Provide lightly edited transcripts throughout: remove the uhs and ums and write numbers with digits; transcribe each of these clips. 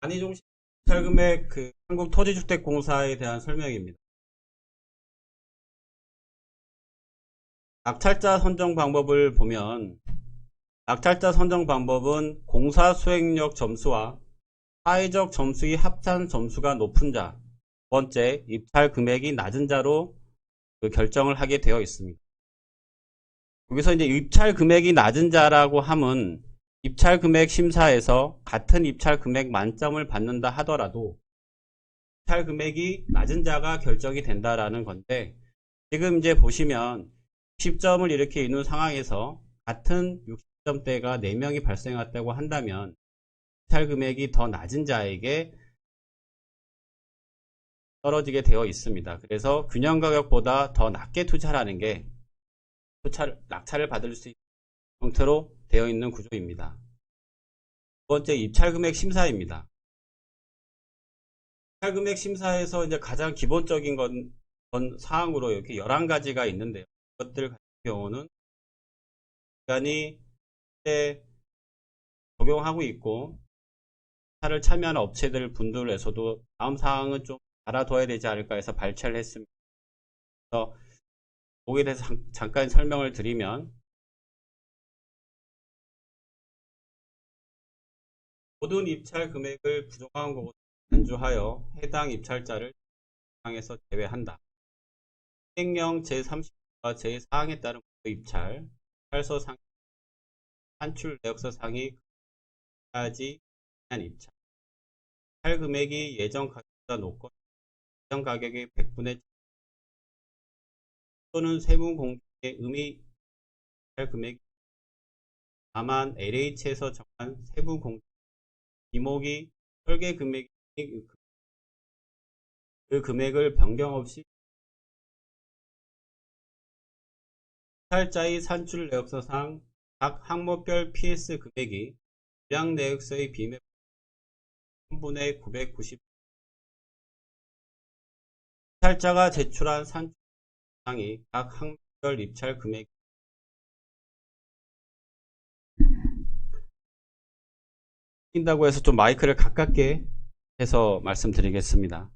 안희종 입찰금액 한국토지주택공사에 대한 설명입니다. 낙찰자 선정 방법을 보면 낙찰자 선정 방법은 공사 수행력 점수와 사회적 점수의 합산 점수가 높은 자, 두 번째 입찰 금액이 낮은 자로 결정을 하게 되어 있습니다. 여기서 이제 입찰 금액이 낮은 자라고 함은 입찰 금액 심사에서 같은 입찰 금액 만점을 받는다 하더라도 입찰 금액이 낮은 자가 결정이 된다라는 건데, 지금 이제 보시면 60점을 이렇게 있는 상황에서 같은 60점대가 4명이 발생했다고 한다면 입찰 금액이 더 낮은 자에게 떨어지게 되어 있습니다. 그래서 균형 가격보다 더 낮게 투자하는 게 낙찰을 받을 수 있는 형태로 되어 있는 구조입니다. 두 번째, 입찰금액 심사입니다. 입찰금액 심사에서 이제 가장 기본적인 건 사항으로 이렇게 11가지가 있는데요. 이것들 같은 경우는 기관이 적용하고 있고 입찰을 참여하는 업체들 분들에서도 다음 사항은 좀 알아둬야 되지 않을까 해서 발췌를 했습니다. 그래서 거기에 대해서 잠깐 설명을 드리면, 모든 입찰 금액을 부정한 것으로 간주하여 해당 입찰자를 시장에서 제외한다. 시행령 제30과 제4항에 따른 입찰, 입찰서 상, 산출 내역서 상이 까지 한 입찰, 입찰 금액이 예정 가격보다 높거나 예정 가격의 100분의 또는 세무 공개의 의미 입찰 금액이 다만 LH에서 정한 세부 공개 이목이 설계 금액이 그 금액을 변경 없이 입찰자의 산출 내역서상 각 항목별 PS 금액이 분량 내역서의 비매 3분의 990 입찰자가 제출한 산출 상이 각 항목별 입찰 금액 다고 해서 좀 마이크를 가깝게 해서 말씀드리겠습니다.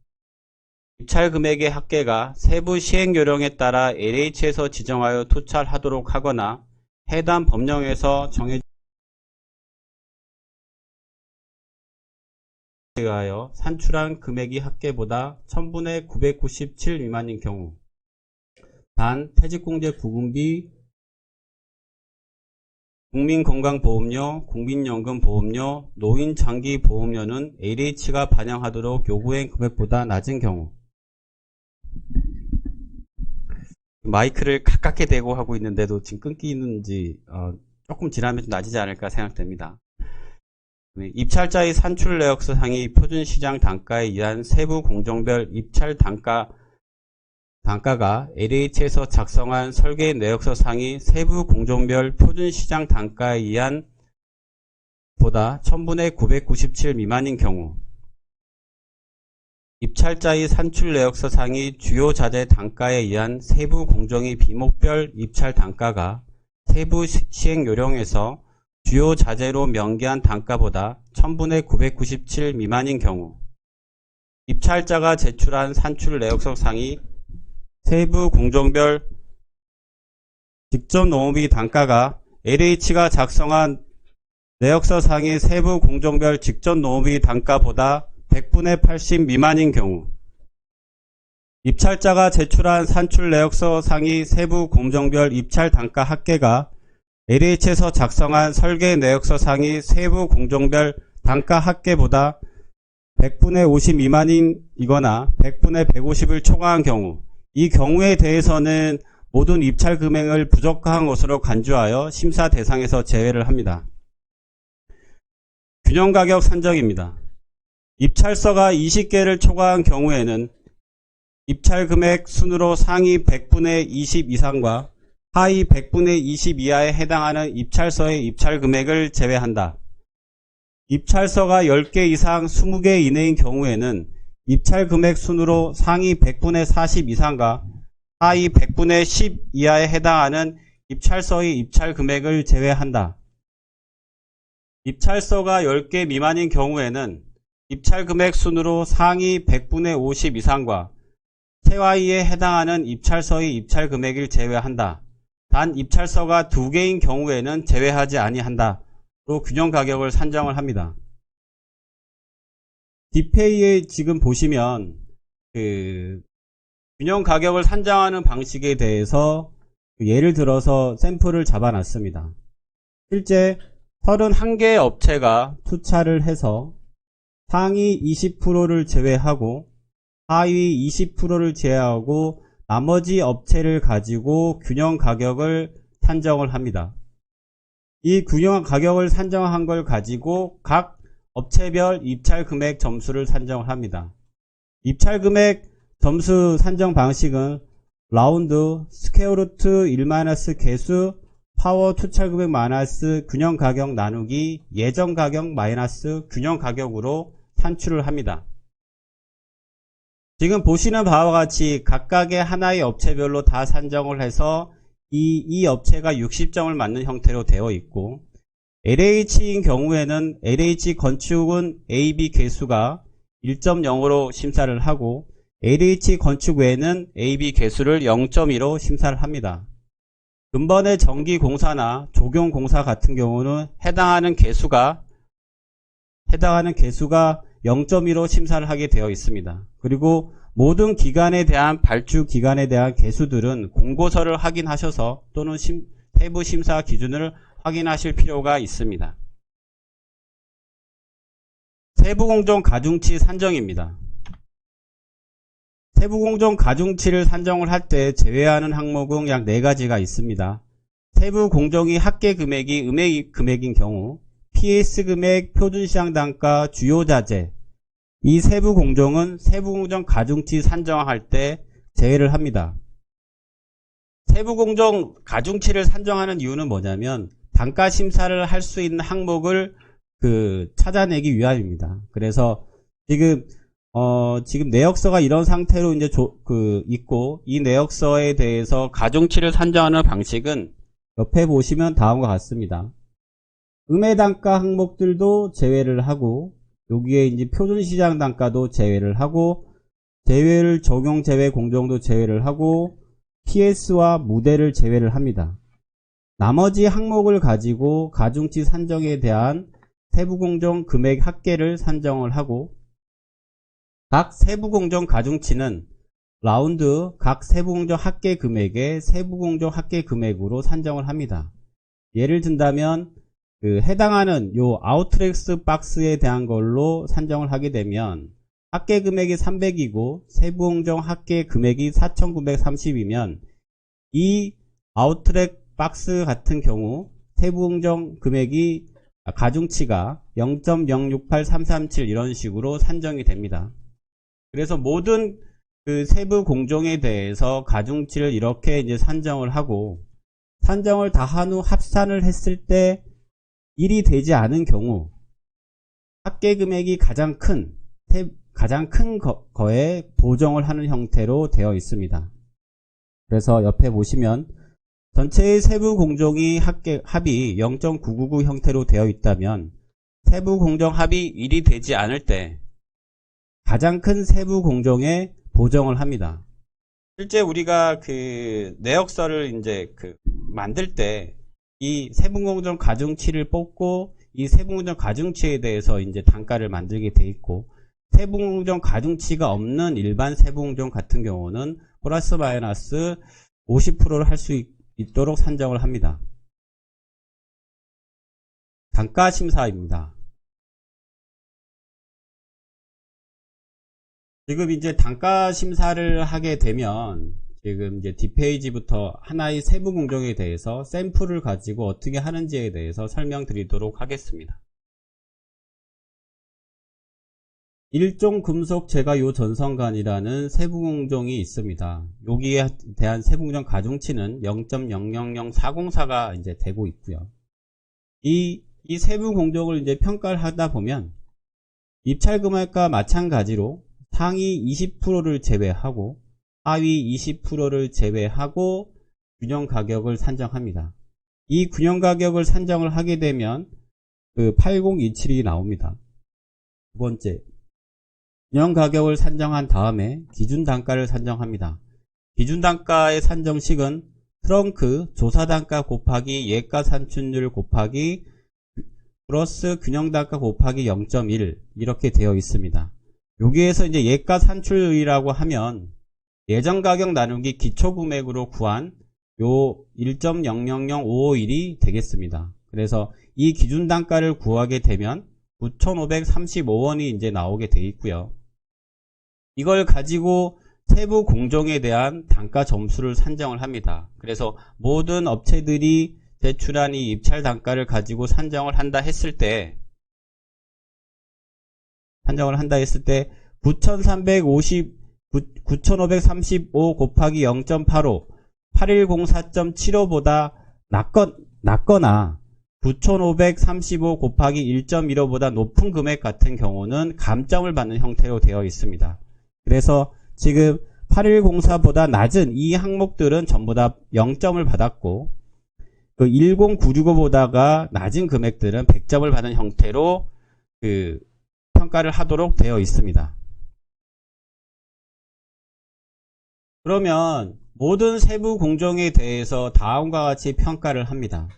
입찰 금액의 합계가 세부 시행 요령에 따라 LH에서 지정하여 투찰하도록 하거나 해당 법령에서 정해진 하여 산출한 금액이 합계보다 1000분의 997 미만인 경우, 단 퇴직공제 부분비, 국민건강보험료, 국민연금보험료, 노인장기보험료는 LH가 반영하도록 요구한 금액보다 낮은 경우. 마이크를 가깝게 대고 하고 있는데도 지금 끊기는지 조금 지나면 좀 낮아지지 않을까 생각됩니다. 입찰자의 산출 내역서 상이 표준시장 단가에 의한 세부 공정별 입찰 단가가 LH에서 작성한 설계 내역서 상이 세부 공정별 표준시장 단가에 의한 보다 1000분의 997 미만인 경우, 입찰자의 산출 내역서 상이 주요 자재 단가에 의한 세부 공정의 비목별 입찰 단가가 세부 시행 요령에서 주요 자재로 명기한 단가보다 1000분의 997 미만인 경우, 입찰자가 제출한 산출 내역서 상이 세부 공정별 직접 농업의 단가가 LH가 작성한 내역서 상의 세부 공정별 직접 농업의 단가보다 100분의 80 미만인 경우, 입찰자가 제출한 산출 내역서 상의 세부 공정별 입찰 단가 합계가 LH에서 작성한 설계 내역서 상의 세부 공정별 단가 합계보다 100분의 50 미만이거나 100분의 150을 초과한 경우, 이 경우에 대해서는 모든 입찰 금액을 부적합한 것으로 간주하여 심사 대상에서 제외를 합니다. 균형 가격 산정입니다. 입찰서가 20개를 초과한 경우에는 입찰 금액 순으로 상위 100분의 20 이상과 하위 100분의 20 이하에 해당하는 입찰서의 입찰 금액을 제외한다. 입찰서가 10개 이상 20개 이내인 경우에는 입찰 금액 순으로 상위 100분의 40 이상과 하위 100분의 10 이하에 해당하는 입찰서의 입찰 금액을 제외한다. 입찰서가 10개 미만인 경우에는 입찰 금액 순으로 상위 100분의 50 이상과 최하위에 해당하는 입찰서의 입찰 금액을 제외한다. 단 입찰서가 2개인 경우에는 제외하지 아니한다. 로 균형 가격을 산정을 합니다. 디페이에 지금 보시면 균형 가격을 산정하는 방식에 대해서 예를 들어서 샘플을 잡아놨습니다. 실제 31개의 업체가 투차를 해서 상위 20%를 제외하고 하위 20%를 제외하고 나머지 업체를 가지고 균형 가격을 산정을 합니다. 이 균형 가격을 산정한 걸 가지고 각 업체별 입찰 금액 점수를 산정을 합니다. 입찰 금액 점수 산정 방식은 라운드, 스퀘어 루트 1- 개수, 파워 투찰 금액 마이너스 균형 가격 나누기 예정 가격 마이너스 균형 가격으로 산출을 합니다. 지금 보시는 바와 같이 각각의 하나의 업체별로 다 산정을 해서 이 업체가 60점을 맞는 형태로 되어 있고, LH인 경우에는 LH 건축은 AB 개수가 1.0으로 심사를 하고 LH 건축 외에는 AB 개수를 0.2로 심사를 합니다. 근본의 전기공사나 조경공사 같은 경우는 해당하는 개수가 0.2로 심사를 하게 되어 있습니다. 그리고 모든 기관에 대한 발주 기관에 대한 개수들은 공고서를 확인하셔서 또는 세부 심사 기준을 확인하실 필요가 있습니다. 세부공정 가중치 산정입니다. 세부공정 가중치를 산정을 할 때 제외하는 항목은 약 4가지가 있습니다. 세부공정이 합계 금액이 음액 금액인 경우, PS 금액, 표준시장 단가, 주요자재, 이 세부공정은 세부공정 가중치 산정할 때 제외를 합니다. 세부공정 가중치를 산정하는 이유는 뭐냐면 단가 심사를 할 수 있는 항목을 찾아내기 위함입니다. 그래서 지금 내역서가 이런 상태로 이제 있고, 이 내역서에 대해서 가중치를 산정하는 방식은 옆에 보시면 다음과 같습니다. 음해단가 항목들도 제외를 하고, 여기에 이제 표준시장 단가도 제외를 하고, 제외를 적용 제외 공정도 제외를 하고, PS와 무대를 제외를 합니다. 나머지 항목을 가지고 가중치 산정에 대한 세부공정 금액 합계를 산정을 하고, 각 세부공정 가중치는 라운드 각 세부공정 합계 금액의 세부공정 합계 금액으로 산정을 합니다. 예를 든다면 해당하는 요 아웃트랙스 박스에 대한 걸로 산정을 하게 되면 합계 금액이 300이고 세부공정 합계 금액이 4,930이면 이 아웃트랙 박스 같은 경우 세부공정 금액이 가중치가 0.068337 이런 식으로 산정이 됩니다. 그래서 모든 세부 공정에 대해서 가중치를 이렇게 이제 산정을 하고, 산정을 다 한 후 합산을 했을 때 일이 되지 않은 경우 합계 금액이 가장 큰 거에 보정을 하는 형태로 되어 있습니다. 그래서 옆에 보시면 전체의 세부 공정이 합이 0.999 형태로 되어 있다면 세부 공정 합이 1이 되지 않을 때 가장 큰 세부 공정에 보정을 합니다. 실제 우리가 내역서를 이제 만들 때 이 세부공정 가중치를 뽑고 이 세부공정 가중치에 대해서 이제 단가를 만들게 돼 있고, 세부공정 가중치가 없는 일반 세부공정 같은 경우는 플러스 마이너스 50%를 할 수 있도록 산정을 합니다. 단가 심사입니다. 지금 이제 단가 심사를 하게 되면 지금 이제 뒷페이지부터 하나의 세부 공정에 대해서 샘플을 가지고 어떻게 하는지에 대해서 설명드리도록 하겠습니다. 일종 금속 제가요 전선관이라는 세부 공정이 있습니다. 여기에 대한 세부 공정 가중치는 0.000404가 이제 되고 있고요. 이 세부 공정을 이제 평가를 하다 보면 입찰 금액과 마찬가지로 상위 20%를 제외하고 하위 20%를 제외하고 균형 가격을 산정합니다. 이 균형 가격을 산정을 하게 되면 8027이 나옵니다. 두 번째, 균형 가격을 산정한 다음에 기준 단가를 산정합니다. 기준 단가의 산정식은 트렁크 조사 단가 곱하기 예가 산출률 곱하기 플러스 균형 단가 곱하기 0.1 이렇게 되어 있습니다. 여기에서 이제 예가 산출률이라고 하면 예정 가격 나누기 기초 금액으로 구한 요 1.000551이 되겠습니다. 그래서 이 기준 단가를 구하게 되면 9,535원이 이제 나오게 되어 있고요. 이걸 가지고 세부 공정에 대한 단가 점수를 산정을 합니다. 그래서 모든 업체들이 제출한 이 입찰 단가를 가지고 산정을 한다 했을 때 9,535 곱하기 0.85 8104.75보다 낮거나 9,535 곱하기 1.15보다 높은 금액 같은 경우는 감점을 받는 형태로 되어 있습니다. 그래서 지금 8104보다 낮은 이 항목들은 전부 다 0점을 받았고 그 10965보다가 낮은 금액들은 100점을 받은 형태로 그 평가를 하도록 되어 있습니다. 그러면 모든 세부 공정에 대해서 다음과 같이 평가를 합니다.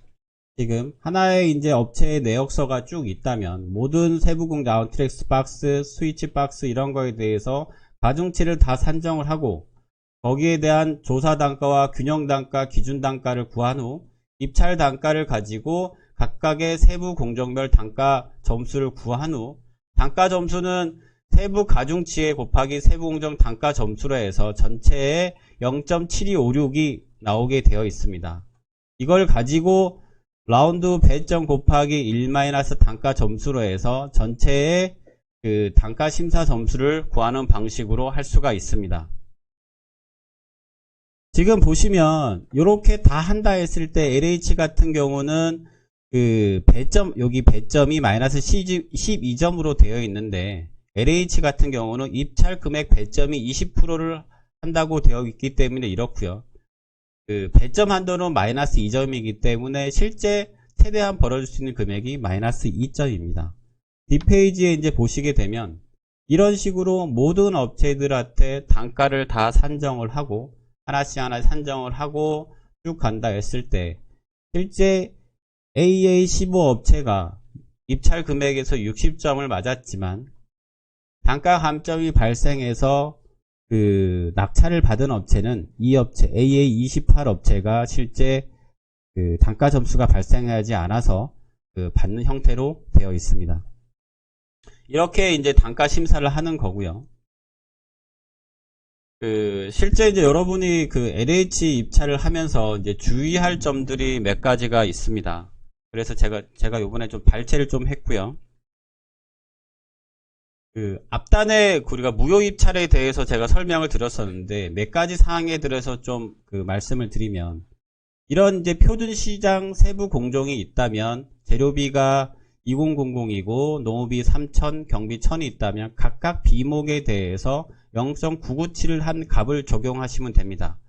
지금 하나의 이제 업체의 내역서가 쭉 있다면 모든 세부 공정, 아웃트랙스 박스, 스위치 박스 이런 거에 대해서 가중치를 다 산정을 하고 거기에 대한 조사 단가와 균형 단가, 기준 단가를 구한 후 입찰 단가를 가지고 각각의 세부 공정별 단가 점수를 구한 후 단가 점수는 세부 가중치에 곱하기 세부 공정 단가 점수로 해서 전체에 0.7256이 나오게 되어 있습니다. 이걸 가지고 라운드 배점 곱하기 1 단가 점수로 해서 전체의 그 단가 심사 점수를 구하는 방식으로 할 수가 있습니다. 지금 보시면 이렇게 다 한다 했을 때 LH 같은 경우는 그 배점, 여기 배점이 마이너스 12점으로 되어 있는데 LH 같은 경우는 입찰 금액 배점이 20%를 한다고 되어 있기 때문에 이렇고요. 그 배점 한도는 마이너스 2점이기 때문에 실제 최대한 벌어줄 수 있는 금액이 마이너스 2점입니다. 뒷페이지에 이제 보시게 되면 이런 식으로 모든 업체들한테 단가를 다 산정을 하고 하나씩 산정을 하고 쭉 간다 했을 때 실제 AA15 업체가 입찰 금액에서 60점을 맞았지만 단가 감점이 발생해서 그 낙찰을 받은 업체는 이 업체 AA28 업체가 실제 그 단가 점수가 발생하지 않아서 그 받는 형태로 되어 있습니다. 이렇게 이제 단가 심사를 하는 거고요. 그 실제 이제 여러분이 그 LH 입찰을 하면서 이제 주의할 점들이 몇 가지가 있습니다. 그래서 제가 요번에 좀 발췌를 좀 했고요. 그 앞단에 우리가 무효 입찰에 대해서 제가 설명을 드렸었는데 몇 가지 사항에 대해서 좀 그 말씀을 드리면 이런 이제 표준 시장 세부 공정이 있다면 재료비가 2000이고 농업이 3000, 경비 1000이 있다면 각각 비목에 대해서 0.997을 한 값을 적용하시면 됩니다.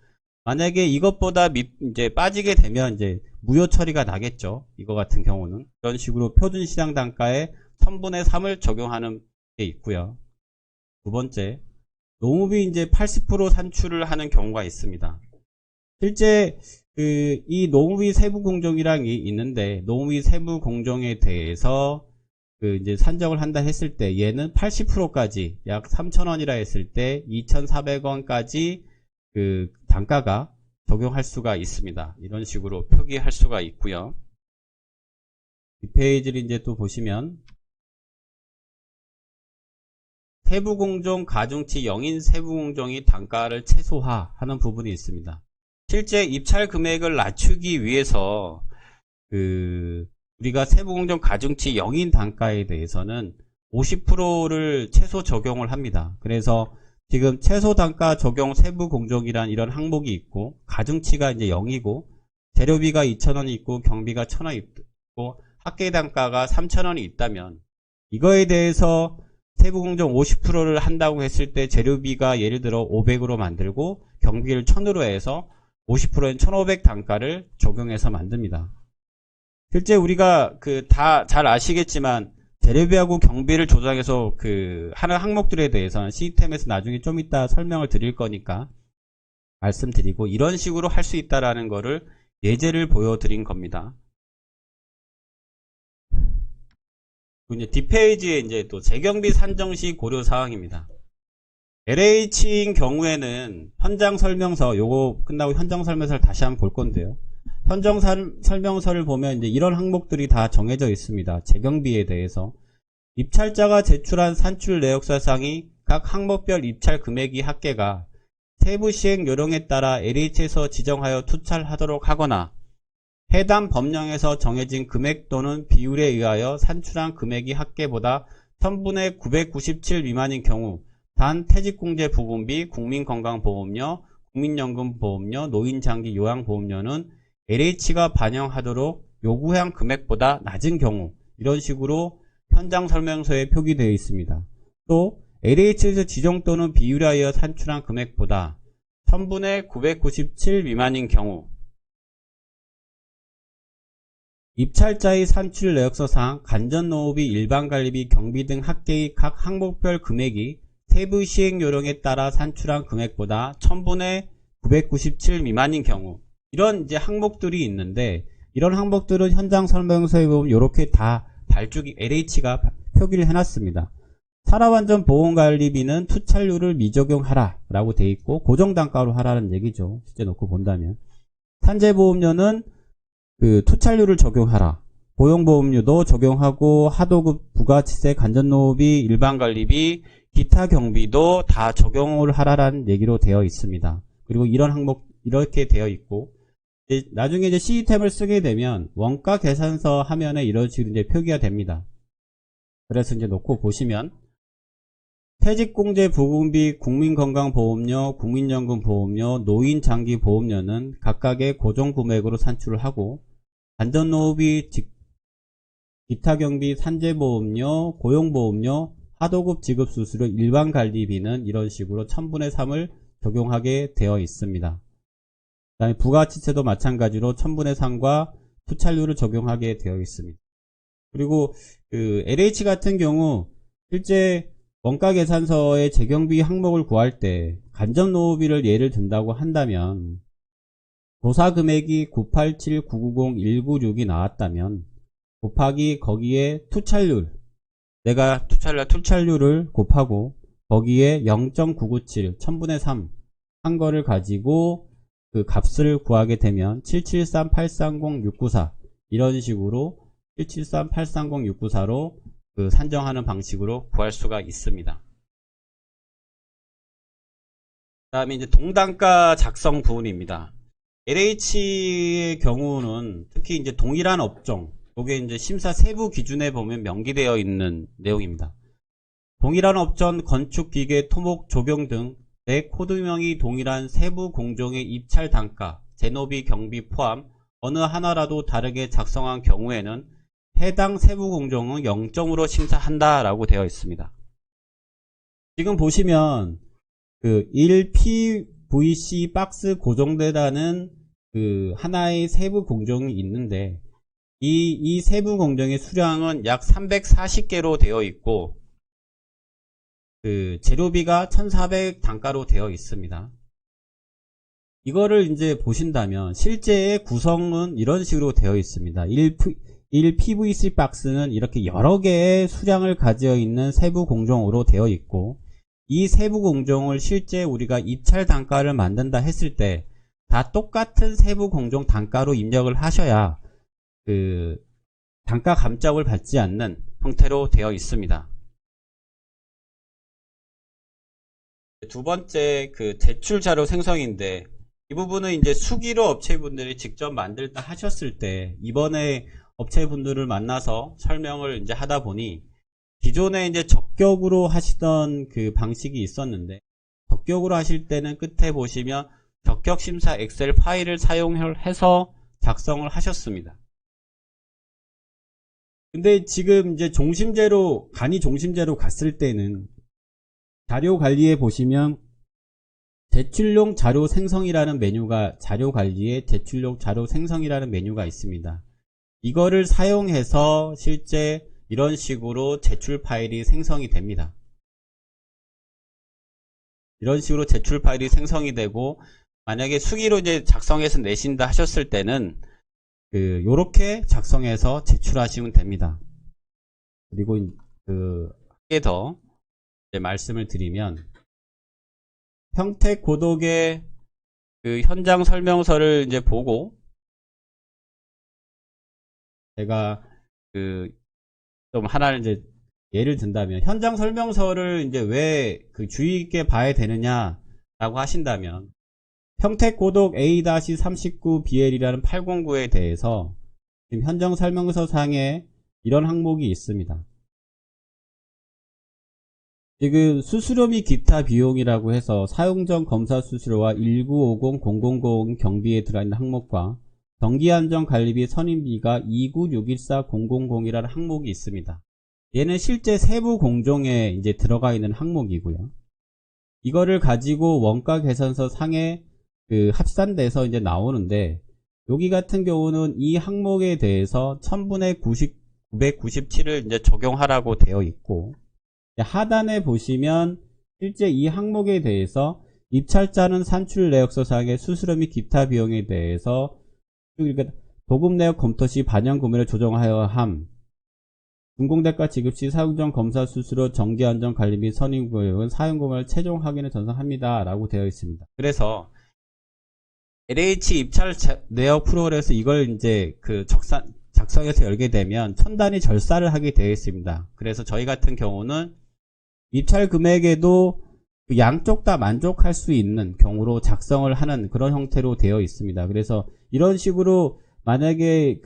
만약에 이것보다 이제 빠지게 되면 이제 무효 처리가 나겠죠. 이거 같은 경우는 이런 식으로 표준 시장 단가에 1000분의 3을 적용하는 게 있고요. 두 번째, 농업이 이제 80% 산출을 하는 경우가 있습니다. 실제 이 농업이 세부 공정이랑이 있는데 농업이 세부 공정에 대해서 그 이제 산정을 한다 했을 때 얘는 80%까지 약 3,000원이라 했을 때 2,400원까지 그 단가가 적용할 수가 있습니다. 이런 식으로 표기할 수가 있고요. 이 페이지를 이제 또 보시면 세부공정 가중치 영인 세부공정이 단가를 최소화하는 부분이 있습니다. 실제 입찰 금액을 낮추기 위해서 우리가 세부공정 가중치 영인 단가에 대해서는 50%를 최소 적용을 합니다. 그래서 지금 최소 단가 적용 세부공정이란 이런 항목이 있고 가중치가 이제 0이고 재료비가 2,000원이 있고 경비가 1,000원 있고 합계 단가가 3,000원이 있다면 이거에 대해서 세부공정 50%를 한다고 했을 때 재료비가 예를 들어 500으로 만들고 경비를 1000으로 해서 50%인 1500 단가를 적용해서 만듭니다. 실제 우리가 다 잘 아시겠지만 재료비하고 경비를 조정해서 하는 항목들에 대해서는 시스템에서 나중에 좀 이따 설명을 드릴 거니까 말씀드리고, 이런 식으로 할 수 있다라는 거를 예제를 보여드린 겁니다. 이제 뒷페이지에 이제 또 재경비 산정 시 고려 사항입니다. LH인 경우에는 현장 설명서, 요거 끝나고 현장 설명서를 다시 한번 볼 건데요. 현장 설명서를 보면 이제 이런 항목들이 다 정해져 있습니다. 재경비에 대해서. 입찰자가 제출한 산출 내역사상이 각 항목별 입찰 금액이 합계가 세부 시행 요령에 따라 LH에서 지정하여 투찰하도록 하거나 해당 법령에서 정해진 금액 또는 비율에 의하여 산출한 금액이 합계보다 1000분의 997 미만인 경우 단 퇴직공제 부분비, 국민건강보험료, 국민연금보험료, 노인장기 요양보험료는 LH가 반영하도록 요구한 금액보다 낮은 경우, 이런 식으로 현장 설명서에 표기되어 있습니다. 또 LH에서 지정 또는 비율에 의하여 산출한 금액보다 1000분의 997 미만인 경우 입찰자의 산출 내역서상 간전노후비, 일반관리비, 경비 등 합계의 각 항목별 금액이 세부 시행 요령에 따라 산출한 금액보다 1000분의 997 미만인 경우, 이런 이제 항목들이 있는데, 이런 항목들은 현장 설명서에 보면 이렇게 다 발주기 LH가 표기를 해놨습니다. 산업안전보험관리비는 투찰료를 미적용하라 라고 되어 있고 고정단가로 하라는 얘기죠. 실제 놓고 본다면. 산재보험료는 투찰료를 적용하라. 고용보험료도 적용하고 하도급 부가치세, 간전노후비, 일반관리비, 기타 경비도 다 적용을 하라라는 얘기로 되어 있습니다. 그리고 이런 항목 이렇게 되어 있고, 나중에 이제 시스템을 쓰게 되면 원가 계산서 화면에 이런 식으로 이제 표기가 됩니다. 그래서 이제 놓고 보시면 퇴직공제 부분비, 국민건강보험료, 국민연금보험료, 노인장기보험료는 각각의 고정금액으로 산출을 하고, 안전노후비, 기타경비, 산재보험료, 고용보험료, 하도급 지급수수료, 일반관리비는 이런 식으로 1000분의 3을 적용하게 되어 있습니다. 그 다음에 부가치세도 마찬가지로 1000분의 3과 투찰료를 적용하게 되어 있습니다. 그리고 LH 같은 경우 실제 원가계산서의 재경비 항목을 구할 때 간접노후비를 예를 든다고 한다면 조사금액이 987,990,196이 나왔다면 곱하기 거기에 투찰률, 내가 투찰률을 곱하고 거기에 0.997 1000분의 3 한 거를 가지고 그 값을 구하게 되면 773,830,694 이런 식으로 773,830,694로 산정하는 방식으로 구할 수가 있습니다. 그 다음에 이제 동단가 작성 부분입니다. LH의 경우는 특히 이제 동일한 업종, 이게 이제 심사 세부 기준에 보면 명기되어 있는 내용입니다. 동일한 업종, 건축, 기계, 토목, 조경 등 내 코드명이 동일한 세부 공종의 입찰 단가, 재노비, 경비 포함 어느 하나라도 다르게 작성한 경우에는 해당 세부 공종은 0점으로 심사한다 라고 되어 있습니다. 지금 보시면 1PVC 박스 고정되다는 하나의 세부 공종이 있는데 이 세부 공정의 수량은 약 340개로 되어 있고 재료비가 1400 단가로 되어 있습니다. 이거를 이제 보신다면 실제의 구성은 이런 식으로 되어 있습니다. 1PVC 박스는 이렇게 여러 개의 수량을 가지고 있는 세부 공정으로 되어 있고, 이 세부 공정을 실제 우리가 입찰 단가를 만든다 했을 때 다 똑같은 세부 공정 단가로 입력을 하셔야 단가 감점을 받지 않는 형태로 되어 있습니다. 두 번째 제출 자료 생성인데, 이 부분은 이제 수기로 업체분들이 직접 만들다 하셨을 때 이번에 업체분들을 만나서 설명을 이제 하다 보니 기존에 이제 적격으로 하시던 방식이 있었는데, 적격으로 하실 때는 끝에 보시면 적격심사 엑셀 파일을 사용해서 작성을 하셨습니다. 근데 지금 이제 간이 종심제로 갔을 때는 자료 관리에 보시면 제출용 자료 생성이라는 메뉴가, 자료 관리에 제출용 자료 생성이라는 메뉴가 있습니다. 이거를 사용해서 실제 이런 식으로 제출 파일이 생성이 됩니다. 이런 식으로 제출 파일이 생성이 되고, 만약에 수기로 이제 작성해서 내신다 하셨을 때는 요렇게 작성해서 제출하시면 됩니다. 그리고 한 개 더 말씀을 드리면, 평택 고독의 현장 설명서를 이제 보고, 제가 좀 하나를 이제 예를 든다면, 현장 설명서를 이제 왜 주의 있게 봐야 되느냐라고 하신다면, 평택 고독 A-39BL이라는 809에 대해서 지금 현장 설명서 상에 이런 항목이 있습니다. 지금 수수료 및 기타 비용이라고 해서 사용 전 검사 수수료와 1950-000 경비에 들어있는 항목과 정기안전 관리비 선임비가 29614-000이라는 항목이 있습니다. 얘는 실제 세부 공정에 이제 들어가 있는 항목이고요. 이거를 가지고 원가 계산서 상에 합산돼서 이제 나오는데, 여기 같은 경우는 이 항목에 대해서 1000분의 997을 이제 적용하라고 되어 있고, 하단에 보시면 실제 이 항목에 대해서 입찰자는 산출 내역서상의 수수료 및 기타 비용에 대해서 도급 내역 검토 시 반영 금액을 조정하여 함, 준공대가 지급 시 사용 전 검사 수수료, 정기 안전 관리 및 선임 금액은 사용 금액을 최종 확인을 전산합니다 라고 되어 있습니다. 그래서 LH 입찰 내역 프로그램에서 이걸 이제 작성해서 열게 되면 첨단위 절사를 하게 되어 있습니다. 그래서 저희 같은 경우는 입찰 금액에도 양쪽 다 만족할 수 있는 경우로 작성을 하는 그런 형태로 되어 있습니다. 그래서 이런 식으로 만약에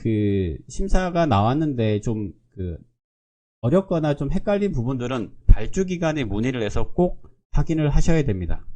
심사가 나왔는데 좀 어렵거나 좀 헷갈린 부분들은 발주기관에 문의를 해서 꼭 확인을 하셔야 됩니다.